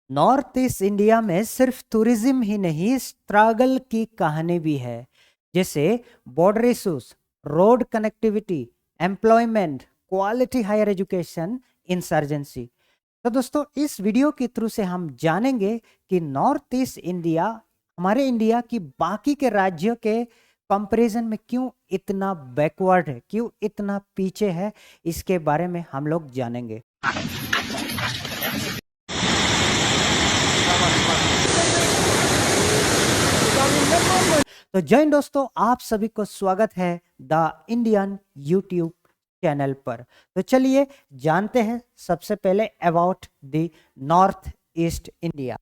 North east India में सिर्फ tourism ही नहीं, स्ट्रगल की कहानी भी है। जैसे border issues, road connectivity, employment, quality higher education, insurgency. तो दोस्तों, इस वीडियो के थ्रू से हम जानेंगे कि नॉर्थ ईस्ट इंडिया हमारे इंडिया की बाकी के राज्यों के कंपैरिजन में क्यों इतना बैकवर्ड है, क्यों इतना पीछे है। इसके बारे में हम लोग जानेंगे। तो जय हिंद दोस्तों, आप सभी को स्वागत है द इंडियन यूट्यूब चैनल पर। तो चलिए जानते हैं सबसे पहले about the north east India.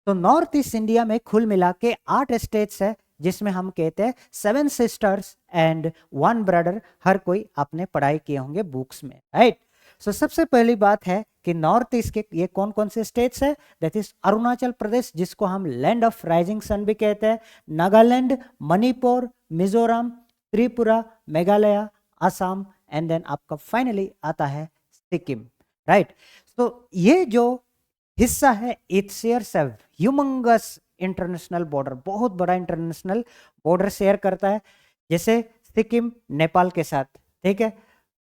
तो नॉर्थ ईस्ट इंडिया में कुल मिला के 8 स्टेट्स है, जिसमें हम कहते हैं 7 सिस्टर्स एंड 1 ब्रदर। हर कोई आपने पढ़ाई किए होंगे बुक्स में, राइट। सो सबसे पहली बात है कि नॉर्थ ईस्ट के ये कौन कौन से स्टेट्स है। दैट इज अरुणाचल प्रदेश, जिसको हम लैंड ऑफ राइजिंग सन भी कहते हैं, नागालैंड, मणिपुर, मिजोरम, त्रिपुरा, मेघालय, असम, एंड देन आपका फाइनली आता है सिक्किम, राइट। तो ये जो हिस्सा है, it shares a humongous international border, बहुत बड़ा इंटरनेशनल बॉर्डर शेयर करता है। जैसे सिक्किम नेपाल के साथ, ठीक है,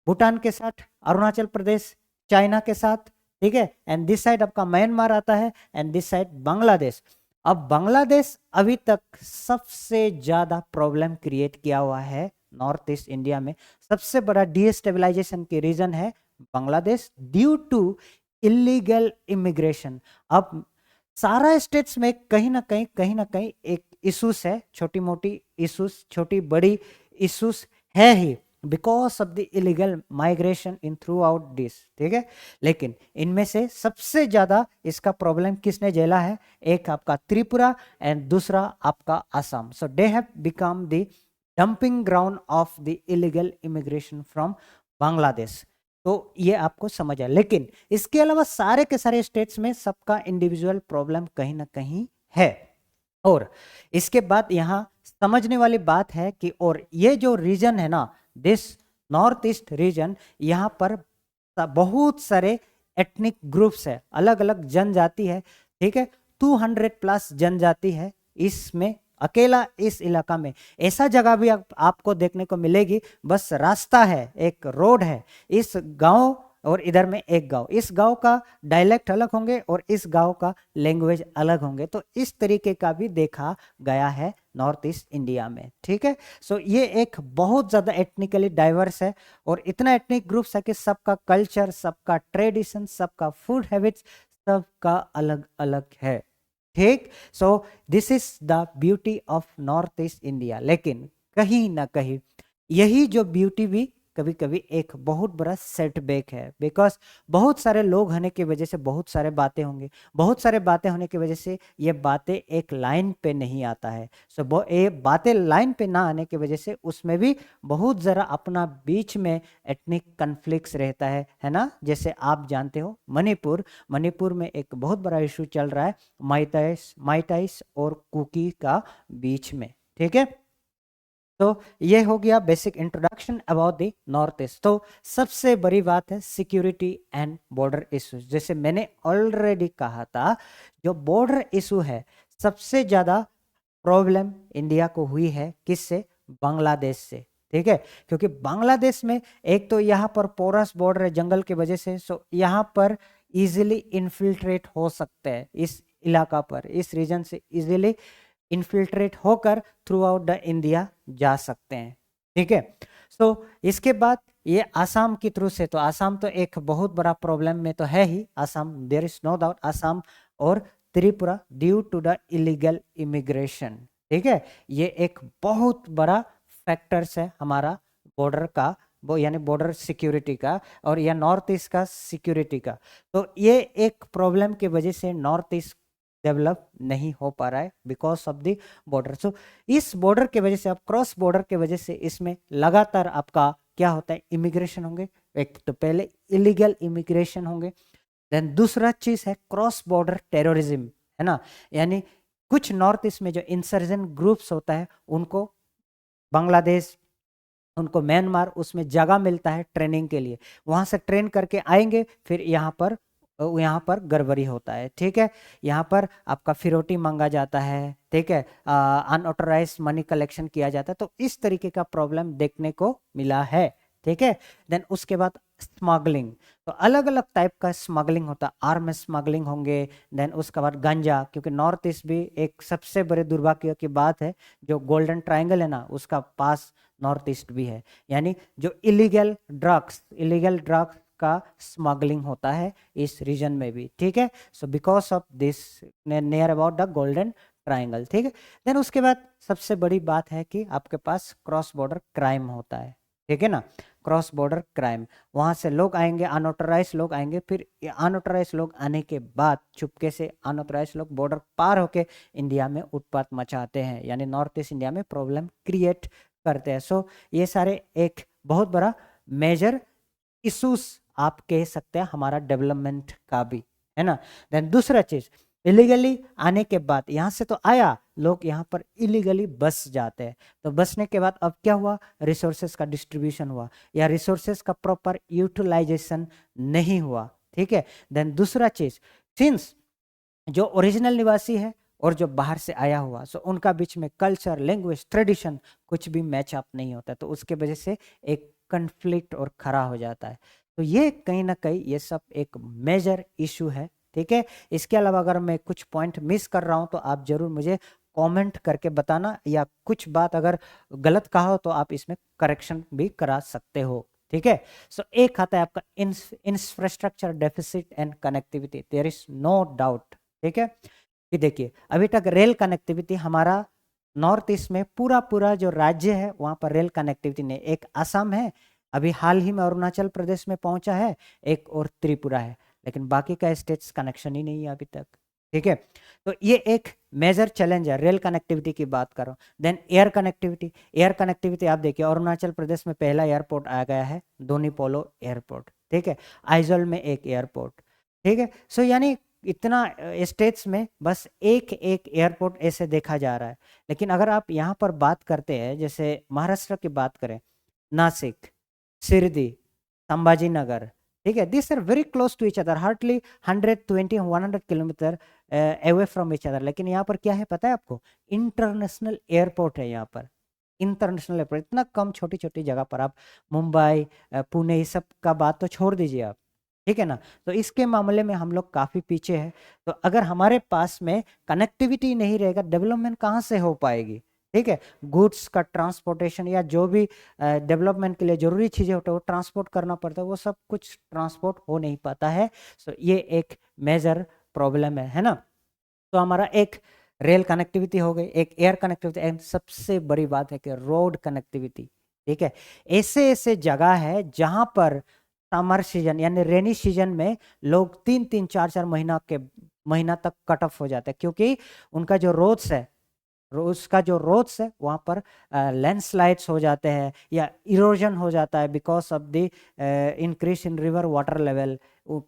भूटान के साथ, अरुणाचल प्रदेश चाइना के साथ, ठीक है, एंड दिस साइड आपका म्यांमार आता है, एंड दिस साइड बांग्लादेश। अब बांग्लादेश अभी तक सबसे ज्यादा प्रॉब्लम क्रिएट किया हुआ है नॉर्थ ईस्ट इंडिया में। सबसे बड़ा डिस्टेबलाइजेशन की रीजन है Bangladesh, due to illegal immigration. अब सारा स्टेट्स में कहीं ना कहीं एक इशूस है, छोटी मोटी इशूस, छोटी बड़ी इशूस है ही, because of the illegal migration in throughout this, ठीक है। लेकिन इनमें से सबसे ज्यादा इसका प्रॉब्लम किसने झेला है? एक आपका त्रिपुरा एंड दूसरा आपका Assam. So they have become the dumping ground of the illegal immigration from Bangladesh. तो ये आपको समझ आया। लेकिन इसके अलावा सारे के सारे स्टेट्स में सबका इंडिविजुअल प्रॉब्लम कहीं ना कहीं है। और इसके बाद यहाँ समझने वाली बात है कि और ये जो रीजन है ना, दिस नॉर्थ ईस्ट रीजन, यहाँ पर बहुत सारे एथनिक ग्रुप्स है, अलग अलग जनजाति है, ठीक है। 200 प्लस जनजाति है इसमें, अकेला इस इलाका में। ऐसा जगह भी आपको देखने को मिलेगी, बस रास्ता है, एक रोड है, इस गांव और इधर में एक गांव, इस गांव का डायलेक्ट अलग होंगे और इस गांव का लैंग्वेज अलग होंगे। तो इस तरीके का भी देखा गया है नॉर्थ ईस्ट इंडिया में, ठीक है। सो ये एक बहुत ज्यादा एथनिकली डाइवर्स है, और इतना एथनिक ग्रुप्स है कि सबका कल्चर, सबका ट्रेडिशन, सबका फूड हैबिट्स सबका अलग अलग है, ठीक। So this is the beauty of north east India. लेकिन कहीं ना कहीं यही जो ब्यूटी भी कभी कभी एक बहुत बड़ा सेटबैक है, बिकॉज बहुत सारे लोग होने की वजह से बहुत सारे बातें होंगे, बहुत सारे बातें होने की वजह से ये बातें एक लाइन पे नहीं आता है। सो ये बातें लाइन पे ना आने की वजह से उसमें भी बहुत जरा अपना बीच में एथनिक कन्फ्लिक्ट्स रहता है ना। जैसे आप जानते हो मणिपुर, मणिपुर में एक बहुत बड़ा इशू चल रहा है माइटाइस माइटाइस और कुकी का बीच में, ठीक है। तो ये हो गया basic introduction about the north east. तो सबसे बड़ी बात है सिक्योरिटी एंड बॉर्डर इश्यूज। जैसे मैंने ऑलरेडी कहा था, जो बॉर्डर इशू है, सबसे ज्यादा प्रॉब्लम इंडिया को हुई है किससे? बांग्लादेश से, ठीक है। क्योंकि बांग्लादेश में एक तो यहाँ पर पोरस बॉर्डर है जंगल की वजह से, सो यहाँ पर इजीली इन्फिल्ट्रेट हो सकते हैं, इस इलाका पर, इस रीजन से इजीली इन्फिल्ट्रेट होकर थ्रू आउट द इंडिया जा सकते हैं, ठीक है। सो इसके बाद ये आसाम की थ्रू से, तो आसाम तो एक बहुत बड़ा प्रॉब्लम में तो है ही, Assam, there is no doubt, Assam और Tripura due to the illegal immigration, ठीक है। ये एक बहुत बड़ा फैक्टर्स है हमारा बॉर्डर का, वो यानी बॉर्डर सिक्योरिटी का, और या नॉर्थ ईस्ट का सिक्योरिटी का। तो ये एक प्रॉब्लम की वजह से नॉर्थ ईस्ट डेवलप नहीं हो पा रहा है, बिकॉज ऑफ द बॉर्डर। सो इस बॉर्डर के वजह से, आप क्रॉस बॉर्डर के वजह से इसमें लगातार आपका क्या होता है, इमिग्रेशन होंगे। एक तो पहले इलीगल इमिग्रेशन होंगे, देन दूसरा चीज है क्रॉस बॉर्डर टेररिज्म, है ना। यानी कुछ नॉर्थ ईस्ट में जो इंसर्जेंट ग्रुप्स होता है, उनको बांग्लादेश, उनको म्यांमार, उसमें जगह मिलता है ट्रेनिंग के लिए, वहां से ट्रेन करके आएंगे, फिर यहाँ पर यहाँ पर गड़बड़ी होता है, ठीक है। यहाँ पर आपका फिरौती मांगा जाता है, ठीक है, अनऑथराइज मनी कलेक्शन किया जाता है, तो इस तरीके का प्रॉब्लम देखने को मिला है, ठीक है। देन उसके बाद स्मगलिंग, तो अलग अलग टाइप का स्मगलिंग होता है, आर्म स्मगलिंग होंगे। देन उसके बाद गांजा, क्योंकि नॉर्थ ईस्ट भी एक सबसे बड़े दुर्भाग्य की बात है, जो गोल्डन ट्रायंगल है ना, उसका पास नॉर्थ ईस्ट भी है, यानी जो इलीगल ड्रग्स का स्मगलिंग होता है इस रीजन में भी, ठीक है। So because of this near about the golden triangle, ठीक है। देन उसके बाद सबसे बड़ी बात है कि आपके पास क्रॉस बॉर्डर क्राइम होता है, ठीक है ना, क्रॉस बॉर्डर क्राइम। वहां से लोग आएंगे, अनऑथराइज लोग आएंगे, फिर अनऑथराइज लोग आने के बाद चुपके से अनऑथराइज लोग बॉर्डर पार होके इंडिया में उत्पात मचाते हैं, यानी नॉर्थ ईस्ट इंडिया में प्रॉब्लम क्रिएट करते हैं। सो ये सारे एक बहुत बड़ा मेजर इशूज आप कह सकते हैं हमारा डेवलपमेंट का भी, है ना। देन दूसरा चीज, इलीगली आने के बाद यहाँ से तो आया, लोग यहाँ पर इलीगली बस जाते हैं, तो बसने के बाद अब क्या हुआ, रिसोर्सेज का डिस्ट्रीब्यूशन हुआ या रिसोर्सेज का प्रॉपर यूटिलाइजेशन नहीं हुआ, ठीक है। देन दूसरा चीज, सिंस जो ओरिजिनल निवासी है और जो बाहर से आया हुआ, सो उनका बीच में कल्चर, लैंग्वेज, ट्रेडिशन कुछ भी मैच अप नहीं होता, तो उसके वजह से एक कन्फ्लिक्ट और खड़ा हो जाता है। तो ये कहीं ना कहीं ये सब एक मेजर इशू है, ठीक है। इसके अलावा अगर मैं कुछ पॉइंट मिस कर रहा हूं तो आप जरूर मुझे कमेंट करके बताना, या कुछ बात अगर गलत कहा हो तो आप इसमें करेक्शन भी करा सकते हो, ठीक है। सो एक आता है आपका infrastructure deficit and connectivity, there is no doubt, ठीक है। कि देखिए अभी तक रेल कनेक्टिविटी हमारा नॉर्थ ईस्ट में पूरा पूरा जो राज्य है वहां पर रेल कनेक्टिविटी नहीं, एक असम है, अभी हाल ही में अरुणाचल प्रदेश में पहुंचा है, एक और त्रिपुरा है, लेकिन बाकी का स्टेट्स कनेक्शन ही नहीं है अभी तक, ठीक है। तो ये एक मेजर चैलेंज है, रेल कनेक्टिविटी की बात करो। देन एयर कनेक्टिविटी आप देखिए, अरुणाचल प्रदेश में पहला एयरपोर्ट आ गया है, दोनीपोलो एयरपोर्ट, ठीक है, आइजोल में एक एयरपोर्ट, ठीक है। सो यानी इतना स्टेट्स में बस एक एक एयरपोर्ट ऐसे देखा जा रहा है। लेकिन अगर आप यहाँ पर बात करते हैं, जैसे महाराष्ट्र की बात करें, नासिक, शिरडी, संभाजी नगर, ठीक है, this are very close to each other, hardly 120-100 kilometre away from each other. लेकिन यहाँ पर क्या है पता है आपको, इंटरनेशनल एयरपोर्ट है यहाँ पर, इंटरनेशनल एयरपोर्ट, इतना कम छोटी छोटी जगह पर आप मुंबई, पुणे, ये सब का बात तो छोड़ दीजिए आप, ठीक है ना। तो इसके मामले में हम लोग काफी पीछे हैं। तो अगर हमारे पास में कनेक्टिविटी नहीं रहेगा, डेवलपमेंट कहाँ से हो पाएगी, ठीक है। गुड्स का ट्रांसपोर्टेशन या जो भी डेवलपमेंट के लिए जरूरी चीजें होते हैं वो ट्रांसपोर्ट करना पड़ता है, वो सब कुछ ट्रांसपोर्ट हो नहीं पाता है। सो ये एक मेजर प्रॉब्लम है ना। तो हमारा एक रेल कनेक्टिविटी हो गई, एक एयर कनेक्टिविटी, एंड सबसे बड़ी बात है कि रोड कनेक्टिविटी, ठीक है। ऐसे ऐसे जगह है जहां पर समर सीजन यानी रेनी सीजन में लोग 3-3, 4-4 महीना तक कट ऑफ हो जाते हैं, क्योंकि उनका जो रोड्स है, उसका जो रोड्स है वहाँ पर लैंडस्लाइड्स हो जाते हैं या इरोजन हो जाता है, because of the increase in river water level,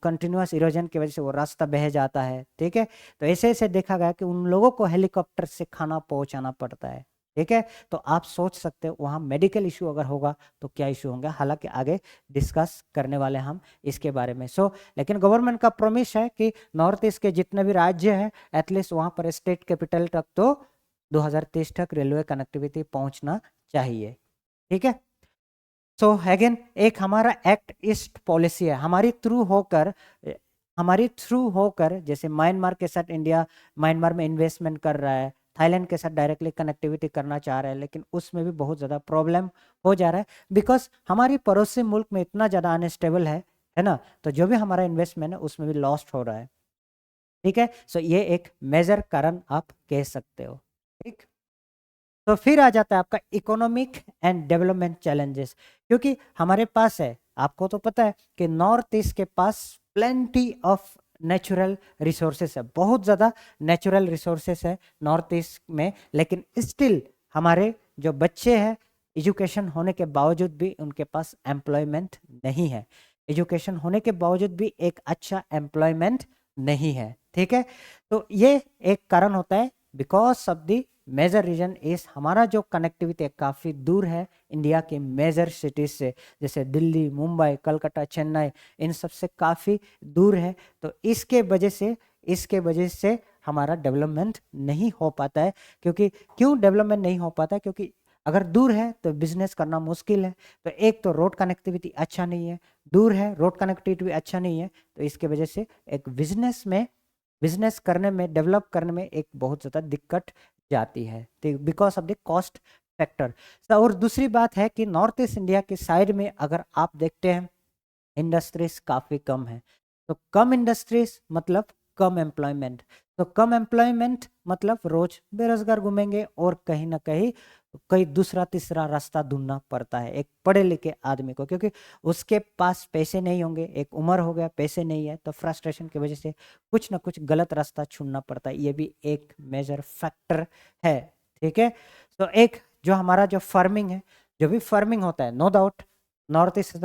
continuous erosion की वजह से वो रास्ता बह जाता है, ठीक है। तो ऐसे ऐसे देखा गया कि उन लोगों को हेलीकॉप्टर से खाना पहुंचाना पड़ता है, ठीक है। तो आप सोच सकते हो वहाँ मेडिकल इशू अगर होगा तो क्या इशू होंगे, हालांकि आगे डिस्कस करने वाले हम इसके बारे में। लेकिन गवर्नमेंट का प्रॉमिस है कि नॉर्थ ईस्ट के जितने भी राज्य हैं एटलीस्ट वहाँ पर स्टेट कैपिटल तक तो 2030 तक रेलवे कनेक्टिविटी पहुंचना चाहिए, ठीक है। सो अगेन एक हमारा एक्ट ईस्ट पॉलिसी है, हमारी थ्रू होकर जैसे म्यांमार के साथ इंडिया म्यांमार में इन्वेस्टमेंट कर रहा है, थाईलैंड के साथ डायरेक्टली कनेक्टिविटी करना चाह रहा है, लेकिन उसमें भी बहुत ज़्यादा प्रॉब्लम हो जा रहा है, बिकॉज हमारी पड़ोसी मुल्क में इतना ज़्यादा अनस्टेबल है ना। तो जो भी हमारा इन्वेस्टमेंट है उसमें भी लॉस्ट हो रहा है, ठीक है। सो ये एक मेजर कारण आप कह सकते हो, ठीक। तो फिर आ जाता है आपका इकोनॉमिक एंड डेवलपमेंट चैलेंजेस, क्योंकि हमारे पास है, आपको तो पता है कि नॉर्थ ईस्ट के पास प्लेंटी ऑफ नेचुरल रिसोर्सेस है, बहुत ज़्यादा नेचुरल रिसोर्सेस है नॉर्थ ईस्ट में, लेकिन स्टिल हमारे जो बच्चे हैं एजुकेशन होने के बावजूद भी उनके पास एम्प्लॉयमेंट नहीं है, एजुकेशन होने के बावजूद भी एक अच्छा एम्प्लॉयमेंट नहीं है, ठीक है। तो ये एक कारण होता है because of the major reason इस हमारा जो कनेक्टिविटी है काफ़ी दूर है इंडिया के मेजर सिटीज से, जैसे दिल्ली, मुंबई, कलकत्ता, चेन्नई, इन सब से काफ़ी दूर है। तो इसके वजह से हमारा डेवलपमेंट नहीं हो पाता है। क्योंकि क्यों डेवलपमेंट नहीं हो पाता है? क्योंकि अगर दूर है तो बिजनेस करना मुश्किल है। तो एक तो रोड कनेक्टिविटी अच्छा नहीं है, दूर है, रोड कनेक्टिविटी भी अच्छा नहीं है, तो इसके वजह से एक बिजनेस करने में, डेवलप करने में एक बहुत ज़्यादा दिक्कत जाती है, तो because of the cost factor. और दूसरी बात है कि नॉर्थ ईस्ट इंडिया के साइड में अगर आप देखते हैं इंडस्ट्रीज काफ़ी कम है। तो कम इंडस्ट्रीज मतलब कम एम्प्लॉयमेंट, तो कम एम्प्लॉयमेंट मतलब रोज बेरोजगार घूमेंगे और कहीं ना कहीं कई दूसरा तीसरा रास्ता ढूंढना पड़ता है एक पढ़े लिखे आदमी को, क्योंकि उसके पास पैसे नहीं होंगे, एक उम्र हो गया, पैसे नहीं है, तो फ्रस्ट्रेशन की वजह से कुछ ना कुछ गलत रास्ता चुनना पड़ता है। ये भी एक मेजर फैक्टर है। ठीक है, तो एक जो हमारा जो फार्मिंग है, जो भी फार्मिंग होता है, no doubt north east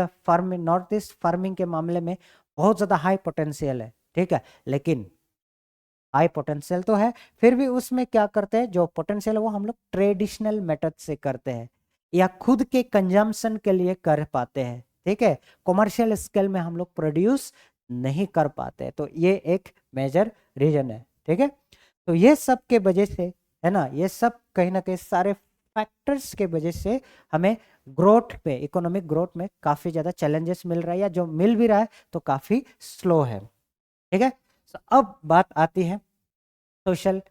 farming के मामले में बहुत ज़्यादा हाई पोटेंशियल है। ठीक है, लेकिन हाई पोटेंशियल तो है, फिर भी उसमें क्या करते हैं, जो पोटेंशियल है वो हम लोग ट्रेडिशनल मेथड से करते हैं या खुद के कंजम्पशन के लिए कर पाते हैं। ठीक है, कॉमर्शियल स्केल में हम लोग प्रोड्यूस नहीं कर पाते, तो ये एक मेजर रीजन है। ठीक है, तो ये सब के वजह से है ना, ये सब कहीं ना कहीं सारे फैक्टर्स के वजह से हमें ग्रोथ पे, इकोनॉमिक ग्रोथ में काफ़ी ज़्यादा चैलेंजेस मिल रहा है, या जो मिल भी रहा है तो काफ़ी स्लो है। ठीक है, तो अब बात आती है सोशल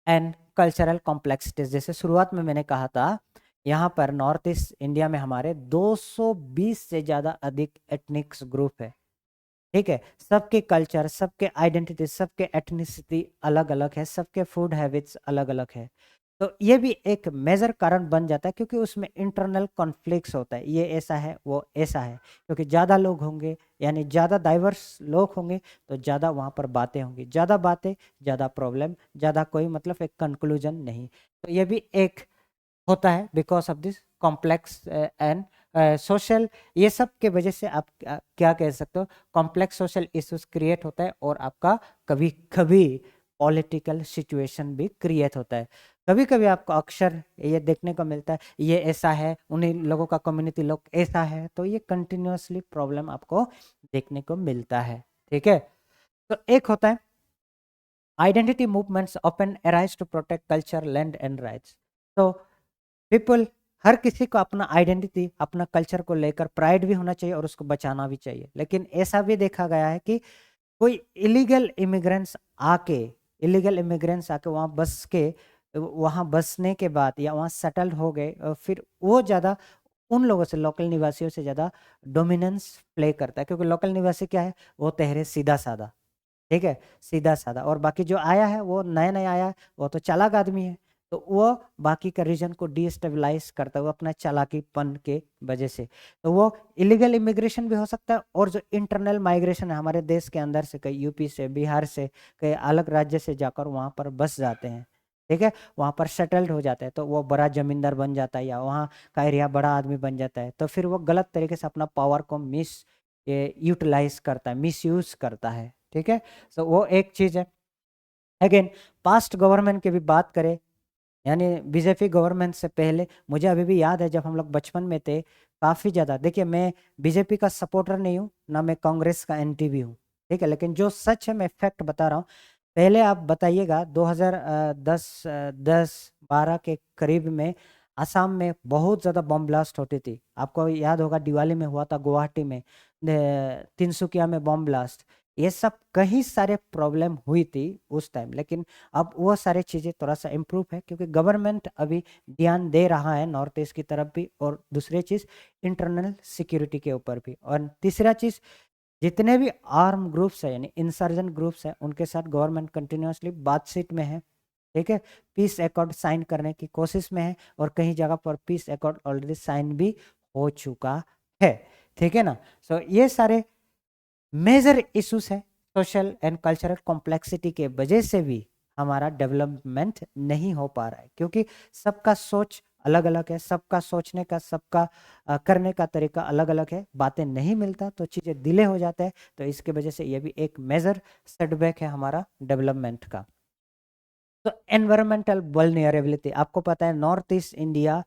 एंड कल्चरल कॉम्प्लेक्सिटीज। जैसे शुरुआत में मैंने कहा था, यहाँ पर नॉर्थ ईस्ट इंडिया में हमारे 220 से ज़्यादा अधिक एथनिक्स ग्रुप है। ठीक है, सबके कल्चर, सबके आइडेंटिटी, सबके एथनिसिटी अलग अलग है, सबके फूड हैबिट्स अलग अलग है। तो ये भी एक मेजर कारण बन जाता है, क्योंकि उसमें इंटरनल कॉन्फ्लिक्ट्स होता है, ये ऐसा है, वो ऐसा है। क्योंकि ज़्यादा लोग होंगे, यानी ज़्यादा डाइवर्स लोग होंगे, तो ज़्यादा वहाँ पर बातें होंगी, ज़्यादा बातें ज़्यादा प्रॉब्लम, ज़्यादा कोई मतलब एक कंक्लूजन नहीं। तो ये भी एक होता है because of this complex and social, ये सब के वजह से आप क्या कह सकते हो, कॉम्प्लेक्स सोशल इश्यूज क्रिएट होता है, और आपका कभी कभी पॉलिटिकल सिचुएशन भी क्रिएट होता है। कभी कभी आपको अक्सर ये देखने को मिलता है, ये ऐसा है, उन्हीं लोगों का कम्युनिटी लोग ऐसा है, तो ये कंटिन्यूअसली प्रॉब्लम आपको देखने को मिलता है। ठीक है, तो एक होता है identity movements often arise to protect culture, land and rights. तो पीपल, हर किसी को अपना आइडेंटिटी, अपना कल्चर को लेकर प्राइड भी होना चाहिए और उसको बचाना भी चाहिए। लेकिन ऐसा भी देखा गया है कि कोई इलीगल इमिग्रेंट्स आके वहाँ बसने के बाद या वहाँ सेटल्ड हो गए, और फिर वो ज़्यादा उन लोगों से, लोकल निवासियों से ज़्यादा डोमिनेंस प्ले करता है। क्योंकि लोकल निवासी क्या है, वो ठहरे सीधा साधा। ठीक है, सीधा साधा, और बाकी जो आया है वो नया नया आया है, वो तो चालाक आदमी है, तो वो बाकी का रीजन को डिस्टेबलाइज करता है, वो अपना चालाकीपन के वजह से। तो वो इलीगल इमिग्रेशन भी हो सकता है, और जो इंटरनल माइग्रेशन है हमारे देश के अंदर से, कई यूपी से, बिहार से, कई अलग राज्य से जाकर वहाँ पर बस जाते हैं। ठीक है, वहाँ पर सेटल्ड हो जाता है, तो वो बड़ा जमींदार बन जाता है, या वहाँ का एरिया बड़ा आदमी बन जाता है, तो फिर वो गलत तरीके से अपना पावर को यूटिलाइज करता है, मिस यूज करता है। ठीक है, तो वो एक चीज है। अगेन, पास्ट गवर्नमेंट की भी बात करें, यानी बीजेपी गवर्नमेंट से पहले, मुझे अभी भी याद है जब हम लोग बचपन में थे, काफ़ी ज़्यादा, देखिए मैं बीजेपी का सपोर्टर नहीं हूँ, ना मैं कांग्रेस का एंटी भी हूँ। ठीक है, लेकिन जो सच है मैं फैक्ट बता रहा हूँ। पहले आप बताइएगा 2010-12 के करीब में असम में बहुत ज़्यादा बम ब्लास्ट होती थी। आपको याद होगा, दिवाली में हुआ था गुवाहाटी में, तिनसुकिया में बम ब्लास्ट, ये सब कई सारे प्रॉब्लम हुई थी उस टाइम। लेकिन अब वो सारी चीज़ें थोड़ा सा इम्प्रूव है, क्योंकि गवर्नमेंट अभी ध्यान दे रहा है नॉर्थ ईस्ट की तरफ भी, और दूसरी चीज़ इंटरनल सिक्योरिटी के ऊपर भी, और तीसरा चीज़ जितने भी आर्म ग्रुप्स है, यानी इंसर्जन ग्रुप्स है, उनके साथ गवर्नमेंट कंटिन्यूसली बातचीत में है। ठीक है, पीस एकॉर्ड साइन करने की कोशिश में है, और कहीं जगह पर पीस एकॉर्ड ऑलरेडी साइन भी हो चुका है। ठीक है ना, सो ये सारे मेजर इश्यूज है, सोशल एंड कल्चरल कॉम्प्लेक्सिटी के वजह से भी हमारा डेवलपमेंट नहीं हो पा रहा है, क्योंकि सबका सोच अलग अलग है, सबका सोचने का, सबका करने का तरीका अलग अलग है, बातें नहीं मिलता तो चीज़ें डिले हो जाता है। तो इसके वजह से ये भी एक मेजर सेटबैक है हमारा डेवलपमेंट का। तो एनवायरमेंटल वल्नरेबिलिटी, आपको पता है नॉर्थ ईस्ट इंडिया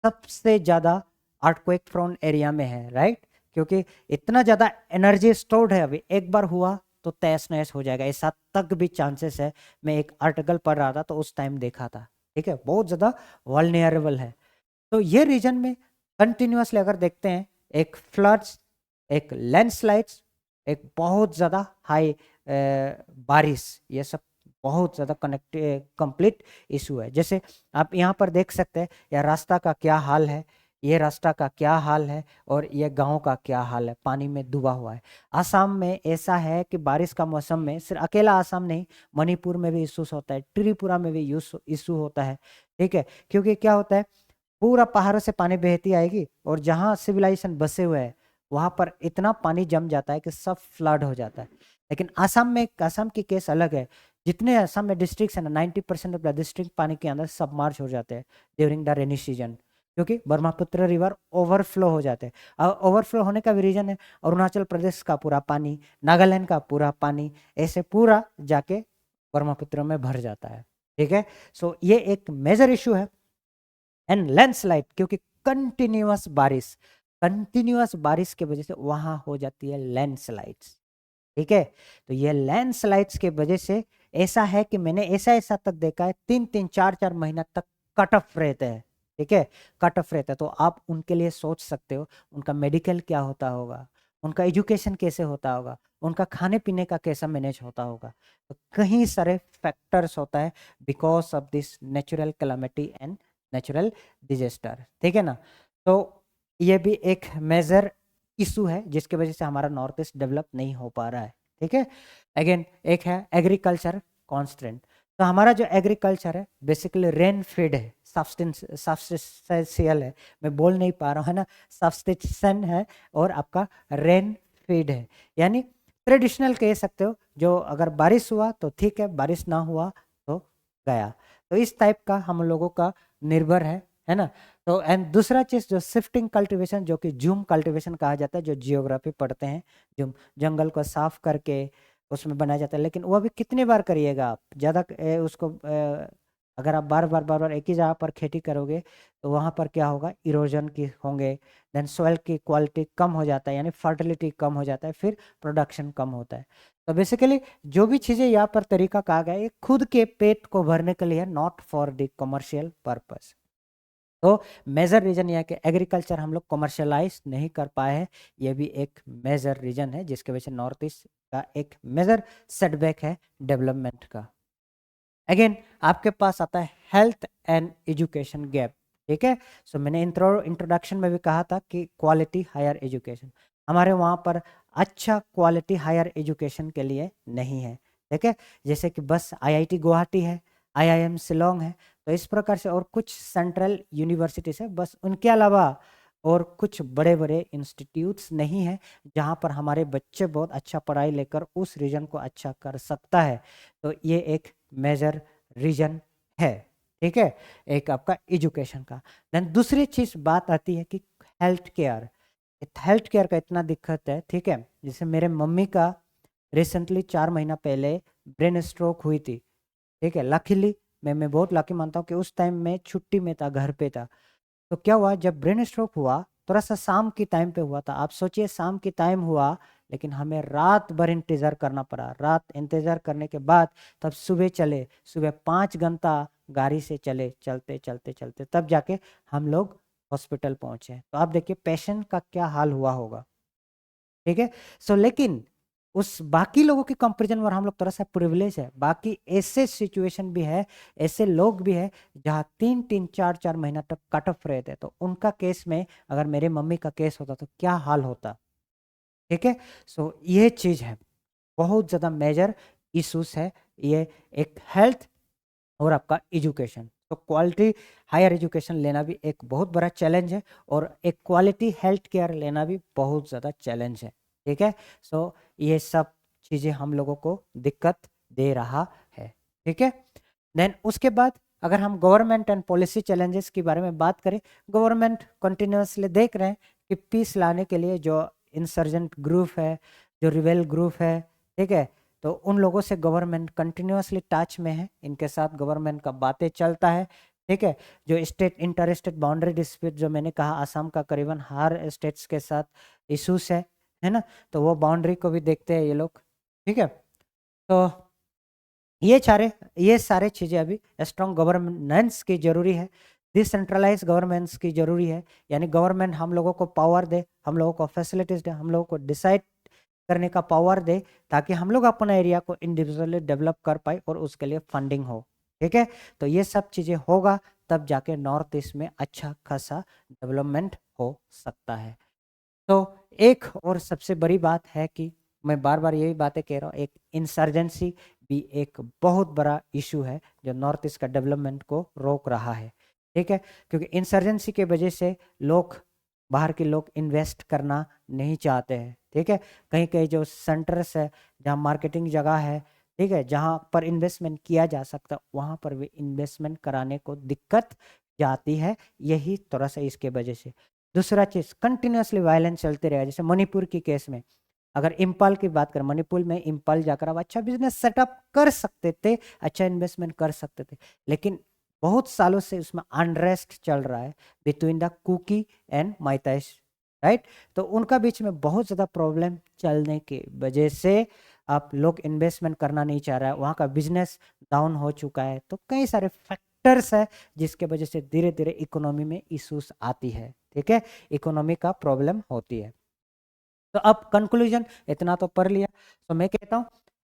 सबसे ज़्यादा अर्थक्वेक प्रोन एरिया में है, राइट, क्योंकि इतना ज़्यादा एनर्जी स्टोर्ड है, अभी एक बार हुआ तो तहस नहस हो जाएगा, ऐसा तक भी चांसेस है। मैं एक आर्टिकल पढ़ रहा था तो उस टाइम देखा था, ठीक है, बहुत ज़्यादा वल्नरेबल है। तो ये रीजन में कंटिन्यूसली अगर देखते हैं, एक फ्लड्स, एक लैंडस्लाइड्स, एक बहुत ज़्यादा हाई बारिश, ये सब बहुत ज़्यादा कनेक्ट कंप्लीट इशू है। जैसे आप यहाँ पर देख सकते हैं, यह रास्ता का क्या हाल है, ये रास्ता का क्या हाल है, और ये गांव का क्या हाल है, पानी में डूबा हुआ है। आसाम में ऐसा है कि बारिश का मौसम में सिर्फ अकेला आसाम नहीं, मणिपुर में भी इशूज होता है, त्रिपुरा में भी इशू होता है, ठीक है, क्योंकि क्या होता है, पूरा पहाड़ों से पानी बहती आएगी और जहाँ सिविलाइजेशन बसे हुए हैं वहां पर इतना पानी जम जाता है कि सब फ्लड हो जाता है। लेकिन आसाम में, आसाम की केस अलग है, जितने असम में डिस्ट्रिक्ट है ना, 90% ऑफ द डिस्ट्रिक्ट पानी के अंदर सबमर्ज हो जाते हैं ड्यूरिंग द रेनी सीजन, क्योंकि ब्रह्मपुत्र रिवर ओवरफ्लो हो जाते हैं। ओवरफ्लो होने का भी रीजन है अरुणाचल प्रदेश का पूरा पानी, नागालैंड का पूरा पानी, ऐसे पूरा जाके ब्रह्मपुत्र में भर जाता है, ठीक है। सो ये एक मेजर इशू है। एंड लैंडस्लाइड, क्योंकि कंटिन्यूअस बारिश की वजह से वहां हो जाती है लैंडस्लाइड्स, ठीक है। तो ये लैंडस्लाइड्स के वजह से ऐसा है कि मैंने ऐसा ऐसा तक देखा है, 3-3 4-4 महीना तक कट ऑफ रहते हैं, ठीक है, कट ऑफ रहता है। तो आप उनके लिए सोच सकते हो उनका मेडिकल क्या होता होगा, उनका एजुकेशन कैसे होता होगा, उनका खाने पीने का कैसा मैनेज होता होगा। तो कई सारे फैक्टर्स होता है because of this natural calamity and natural disaster, ठीक है ना। तो ये भी एक मेजर इशू है जिसकी वजह से हमारा नॉर्थ ईस्ट डेवलप नहीं हो पा रहा है, ठीक है। अगेन एक है एग्रीकल्चर कॉन्स्टेंट। तो हमारा जो एग्रीकल्चर है बेसिकली रेन फीड है, सब्सटेंशियल है, मैं बोल नहीं पा रहा हूँ, है ना, सब्सटेंशन है और आपका रेन फीड है, यानी ट्रेडिशनल कह सकते हो, जो अगर बारिश हुआ तो ठीक है, बारिश ना हुआ तो गया। तो इस टाइप का हम लोगों का निर्भर है ना। तो एंड दूसरा चीज जो शिफ्टिंग कल्टीवेशन, जो कि जूम कल्टीवेशन कहा जाता है, जो जियोग्राफी पढ़ते हैं, जो जंगल को साफ करके उसमें बनाया जाता है, लेकिन वो भी कितनी बार करिएगा आप, ज़्यादा उसको अगर आप बार बार एक ही जगह पर खेती करोगे तो वहाँ पर क्या होगा, इरोजन की होंगे, देन सॉइल की क्वालिटी कम हो जाता है, यानी फर्टिलिटी कम हो जाता है, फिर प्रोडक्शन कम होता है। तो बेसिकली जो भी चीज़ें यहाँ पर तरीका कहा गया है, खुद के पेट को भरने के लिए, not for the commercial purpose. तो मेजर रीजन यह है कि एग्रीकल्चर हम लोग कमर्शलाइज नहीं कर पाए हैं, ये भी एक मेजर रीजन है जिसके वजह से नॉर्थ ईस्ट का एक मेजर सेटबैक है डेवलपमेंट का। अगेन आपके पास आता है हेल्थ एंड एजुकेशन गैप, ठीक है। सो मैंने इंट्रोडक्शन में भी कहा था कि क्वालिटी हायर एजुकेशन, हमारे वहाँ पर अच्छा क्वालिटी हायर एजुकेशन के लिए नहीं है, ठीक है। जैसे कि बस आईआईटी गुवाहाटी है, आईआईएम शिलोंग है, तो इस प्रकार से और कुछ सेंट्रल यूनिवर्सिटीज है, बस उनके अलावा और कुछ बड़े बड़े इंस्टीट्यूट्स नहीं है जहाँ पर हमारे बच्चे बहुत अच्छा पढ़ाई लेकर उस रीजन को अच्छा कर सकता है। तो ये एक मेजर रीजन है, ठीक है, एक आपका एजुकेशन का। देन दूसरी चीज बात आती है कि हेल्थ केयर, हेल्थ केयर का इतना दिक्कत है, ठीक है। जैसे मेरे मम्मी का रिसेंटली 4 महीना पहले ब्रेन स्ट्रोक हुई थी, ठीक है। लकीली मैं बहुत लकी मानता हूँ कि उस टाइम मैं छुट्टी में था, घर पे था। तो क्या हुआ, जब ब्रेन स्ट्रोक हुआ थोड़ा सा शाम की टाइम पे हुआ था, आप सोचिए शाम की टाइम हुआ, लेकिन हमें रात भर इंतजार करना पड़ा। रात इंतजार करने के बाद तब सुबह चले, सुबह 5 घंटा गाड़ी से चले, चलते चलते चलते तब जाके हम लोग हॉस्पिटल पहुंचे। तो आप देखिए पेशेंट का क्या हाल हुआ होगा, ठीक है। सो लेकिन उस बाकी लोगों के कंपैरिजन में हम लोग थोड़ा सा प्रिविलेज है, बाकी ऐसे सिचुएशन भी है, ऐसे लोग भी है जहाँ 3-3 4-4 महीना तक कट ऑफ रहे थे। तो उनका केस में अगर मेरे मम्मी का केस होता तो क्या हाल होता, ठीक है। सो ये चीज है, बहुत ज्यादा मेजर इश्यूज है ये, एक हेल्थ और आपका एजुकेशन। तो क्वालिटी हायर एजुकेशन लेना भी एक बहुत बड़ा चैलेंज है, और एक क्वालिटी हेल्थ केयर लेना भी बहुत ज़्यादा चैलेंज है, ठीक है। सो ये सब चीज़ें हम लोगों को दिक्कत दे रहा है, ठीक है। देन उसके बाद अगर हम गवर्नमेंट एंड पॉलिसी चैलेंजेस के बारे में बात करें, गवर्नमेंट कंटिन्यूसली देख रहे हैं कि पीस लाने के लिए जो इंसर्जेंट ग्रुप है, जो रिबेल ग्रुप है, ठीक है, तो उन लोगों से गवर्नमेंट कंटिन्यूअसली टच में है, इनके साथ गवर्नमेंट का बातें चलता है, ठीक है। जो state inter state boundary dispute जो मैंने कहा, असम का करीबन हर स्टेट्स के साथ इशूज है ना, तो वो बाउंड्री को भी देखते हैं ये लोग, ठीक है। तो ये सारे चीज़ें अभी स्ट्रॉन्ग गवर्नेंस की जरूरी है, डिसेंट्रलाइज गवर्नमेंट्स की जरूरी है, यानी गवर्नमेंट हम लोगों को पावर दे, हम लोगों को फैसिलिटीज दे, हम लोगों को डिसाइड करने का पावर दे, ताकि हम लोग अपना एरिया को इंडिविजुअली डेवलप कर पाए और उसके लिए फंडिंग हो, ठीक है। तो ये सब चीज़ें होगा तब जाके नॉर्थ ईस्ट में अच्छा खासा डेवलपमेंट हो सकता है। तो एक और सबसे बड़ी बात है कि मैं बार बार यही बातें कह रहा हूँ, एक इंसर्जेंसी भी एक बहुत बड़ा इशू है जो नॉर्थ ईस्ट का डेवलपमेंट को रोक रहा है, ठीक है। क्योंकि इंसर्जेंसी के वजह से लोग, बाहर के लोग इन्वेस्ट करना नहीं चाहते हैं, ठीक है। कहीं कहीं जो सेंटर्स है, जहाँ मार्केटिंग जगह है, ठीक है, जहाँ पर इन्वेस्टमेंट किया जा सकता, वहाँ पर भी इन्वेस्टमेंट कराने को दिक्कत जाती है, यही थोड़ा सा इसके वजह से। दूसरा चीज, कंटिन्यूसली वायलेंस चलते रहे, जैसे मणिपुर की केस में, अगर इम्पाल की बात करें, मणिपुर में इम्पाल जाकर आप अच्छा बिजनेस सेटअप कर सकते थे, अच्छा इन्वेस्टमेंट कर सकते थे, लेकिन बहुत सालों से उसमें अनरेस्ट चल रहा है between the Kuki and Meiteis, right. तो उनका बीच में बहुत ज़्यादा प्रॉब्लम चलने की वजह से आप लोग इन्वेस्टमेंट करना नहीं चाह रहा है, वहाँ का बिजनेस डाउन हो चुका है। तो कई सारे फैक्टर्स है जिसके वजह से धीरे धीरे इकोनॉमी में इश्यूज आती है, ठीक है, इकोनॉमी का प्रॉब्लम होती है। तो अब कंक्लूजन इतना तो पढ़ लिया, तो मैं कहता हूँ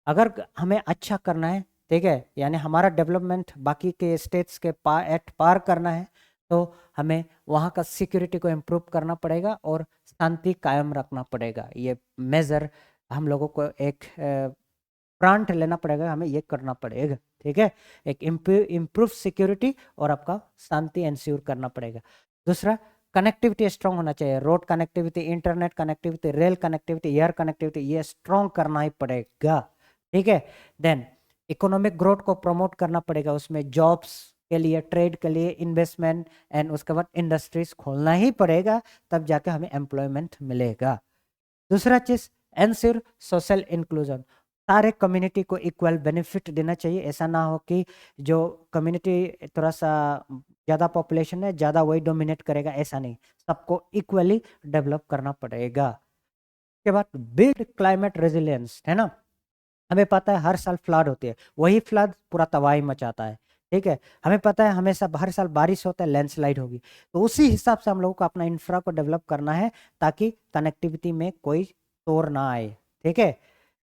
अगर हमें अच्छा करना है, ठीक है, यानी हमारा डेवलपमेंट बाकी के स्टेट्स के एट पार करना है, तो हमें वहाँ का सिक्योरिटी को इम्प्रूव करना पड़ेगा और शांति कायम रखना पड़ेगा। ये मेजर हम लोगों को एक प्लांट लेना पड़ेगा, हमें ये करना पड़ेगा, ठीक है। एक इम्प्रूव सिक्योरिटी और आपका शांति इंश्योर करना पड़ेगा। दूसरा, कनेक्टिविटी स्ट्रांग होना चाहिए, road connectivity, internet connectivity, rail connectivity, air connectivity, ये स्ट्रांग करना ही पड़ेगा, ठीक है। देन इकोनॉमिक ग्रोथ को प्रमोट करना पड़ेगा, उसमें जॉब्स के लिए, ट्रेड के लिए, इन्वेस्टमेंट, एंड उसके बाद इंडस्ट्रीज खोलना ही पड़ेगा, तब जाके हमें एम्प्लॉयमेंट मिलेगा। दूसरा चीज, एंश्योर सोशल इंक्लूजन, सारे कम्युनिटी को इक्वल बेनिफिट देना चाहिए। ऐसा ना हो कि जो कम्युनिटी थोड़ा सा ज़्यादा पॉपुलेशन है, ज़्यादा वही डोमिनेट करेगा, ऐसा नहीं, सबको इक्वली डेवलप करना पड़ेगा। उसके बाद बिल्ड क्लाइमेट रेजिलियंस, है ना, हमें पता है हर साल फ्लड होती है, वही फ्लड पूरा तबाही मचाता है, ठीक है। हमें पता है हमेशा हर साल बारिश होता है, लैंडस्लाइड होगी, तो उसी हिसाब से हम लोगों को अपना इंफ्रा को डेवलप करना है, ताकि कनेक्टिविटी में कोई तोड़ ना आए, ठीक है।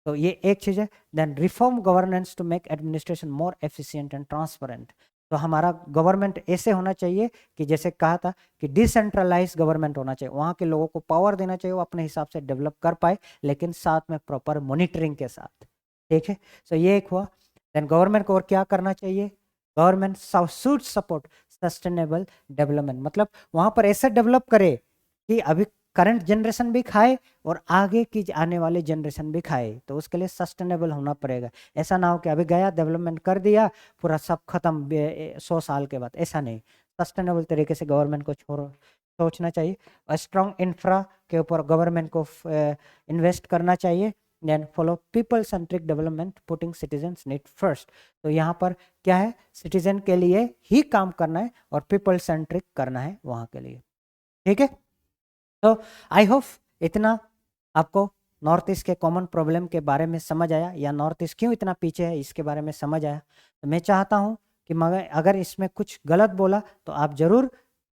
तो ये एक चीज़ है। Then reform governance to make administration more efficient and transparent, तो हमारा गवर्नमेंट ऐसे होना चाहिए कि जैसे कहा था कि डिसेंट्रलाइज गवर्नमेंट होना चाहिए, वहाँ के लोगों को पावर देना चाहिए, वो अपने हिसाब से डेवलप कर पाए, लेकिन साथ में प्रॉपर मॉनिटरिंग के साथ, ठीक है। सो ये एक हुआ। देन गवर्नमेंट को और क्या करना चाहिए, government should support sustainable development, मतलब वहां पर ऐसे डेवलप करे कि अभी करंट जनरेशन भी खाए और आगे की आने वाली जनरेशन भी खाए, तो उसके लिए सस्टेनेबल होना पड़ेगा। ऐसा ना हो कि अभी गया डेवलपमेंट कर दिया, पूरा सब खत्म 100 साल के बाद, ऐसा नहीं। सस्टेनेबल तरीके से गवर्नमेंट को सोचना चाहिए, और स्ट्रॉन्ग इंफ्रा के ऊपर गवर्नमेंट को इन्वेस्ट करना चाहिए। Then follow people centric development, putting citizens need first, तो यहाँ पर क्या है, सिटीजन के लिए ही काम करना है और पीपल सेंट्रिक करना है वहाँ के लिए, ठीक है। तो आई होप इतना आपको नॉर्थ ईस्ट के कॉमन प्रॉब्लम के बारे में समझ आया, या नॉर्थ ईस्ट क्यों इतना पीछे है इसके बारे में समझ आया। तो मैं चाहता हूँ कि मगर अगर इसमें कुछ गलत बोला तो आप ज़रूर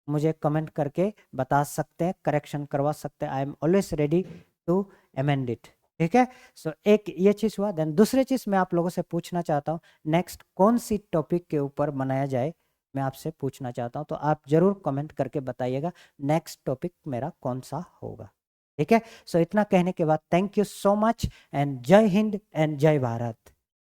मुझे कमेंट करके बता सकते हैं, करेक्शन करवा सकते हैं। I am always ready to amend it, ठीक है। सो एक ये चीज़ हुआ। देन दूसरी चीज़ मैं आप लोगों से पूछना चाहता हूँ, नेक्स्ट कौन सी टॉपिक के ऊपर बनाया जाए, मैं आपसे पूछना चाहता हूँ, तो आप जरूर कमेंट करके बताइएगा नेक्स्ट टॉपिक मेरा कौन सा होगा, ठीक है। सो इतना कहने के बाद thank you so much, and जय हिंद एंड जय भारत।